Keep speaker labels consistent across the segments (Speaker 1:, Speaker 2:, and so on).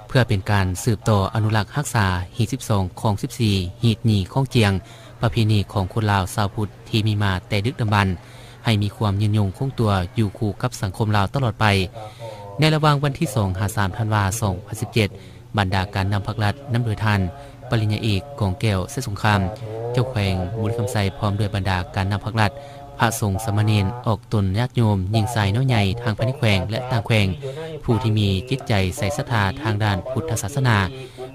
Speaker 1: เพื่อเป็นการสืบต่ออนุรักษ์รักษาฮีต12ของ14ฮีตหนีของเจียงประเพณีของคนลาวชาวพุทธที่มีมาแต่ดึกดำบรรพ์ให้มีความยืนยงคงตัวอยู่คู่กับสังคมลาวตลอดไปในระหว่างวันที่2-3 ธันวาคม 2017บรรดาการนำพักรัฐนำโดยท่านปริญญาเอกกองแก้วเสสงครามเจ้าแขวงบุญคำไสพร้อมด้วยบรรดาการนำพักรัฐพระสงฆ์สามเณรออกตนญาติโยมยิงใส่น้อยใหญ่ทางภายในแขวงและต่างแขวงผู้ที่มีจิตใจใส่ศรัทธาทางด้านพุทธศาสนา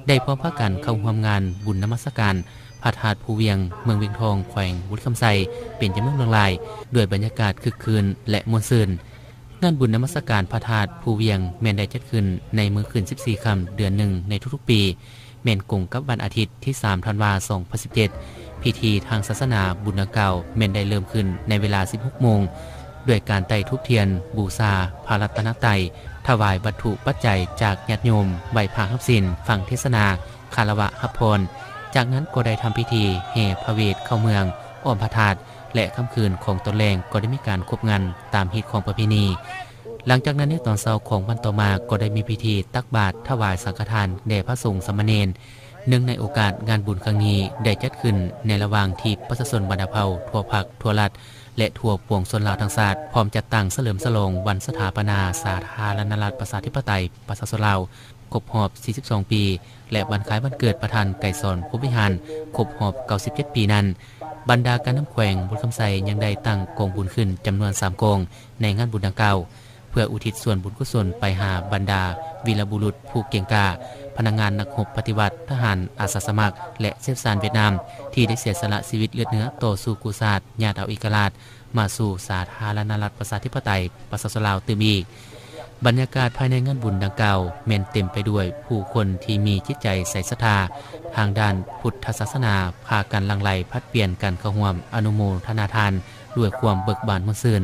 Speaker 1: ได้พร้อมพากันเข้าร่วมงานบุญนมัสการพระธาตุภูเวียงเมืองเวียงทองแขวงบุญคำไสเป็นจำนวนหลายด้วยบรรยากาศคึกคืนและม่วนซื่นงานบุญนมัสการพระธาตุภูเวียงแม่นได้จัดขึ้นในมื้อคืน14 ค่ำเดือน1ในทุกๆปีแม่นกงกับวันอาทิตย์ที่3 ธันวาคม 2017พิธีทางศาสนาบุญเก่าแม่นได้เริ่มขึ้นในเวลา 16 โมงด้วยการไต่ธูปเทียนบูชาพระรัตนตรัยถวายวัตถุปัจจัยจากญาติโยมไหว้พระรับศีลฟังเทศนาคารวะรับพรจากนั้นก็ได้ทำพิธีแห่พระเวทเข้าเมืองอ้อมพระธาตุและค่ำคืนของตนแรงก็ได้มีการควบงานตามฮีตของประเพณีหลังจากนั้นในตอนเช้าของวันต่อมาก็ได้มีพิธีตักบาตรถวายสังฆทานแด่พระสงฆ์สามเณรเนื่องในโอกาสงานบุญครั้งนี้ได้จัดขึ้นในระหว่างที่ประชาชนบรรดาเผ่าทั่วภาคทั่วรัฐและทั่วปวงชนลาวทั้งชาติพร้อมจัดตั้งเฉลิมฉลองวันสถาปนาสาธารณรัฐประชาธิปไตยประชาชนลาวครบรอบ 42 ปีและวันคล้ายวันเกิดประธานไกรสอนพรหมวิหารครบรอบ 97 ปีนั้นบรรดาการนำแขวงบุญคำไสยังได้ตั้งกองบุญขึ้นจำนวน3กองในงานบุญดังกล่าวเพื่ออุทิศส่วนบุญกุศลไปหาบรรดาวีรบุรุษผู้เก่งกาจพนักงานนักรบปฏิวัติทหารอาสาสมัครและเซฟซานเวียดนามที่ได้เสียสละชีวิตเลือดเนื้อต่อสู้กู้ชาติญาติเอาเอกราชมาสู่สาธารณรัฐประชาธิปไตยประชาชนลาวตื่มอีกบรรยากาศภายในงานบุญดังกล่าวแม่นเต็มไปด้วยผู้คนที่มีจิตใจใส่ศรัทธาทางด้านพุทธศาสนาพากันหลั่งไหลพัดเปลี่ยนกันเข้าร่วมอนุโมทนาทานด้วยความเบิกบานม่วนซื่น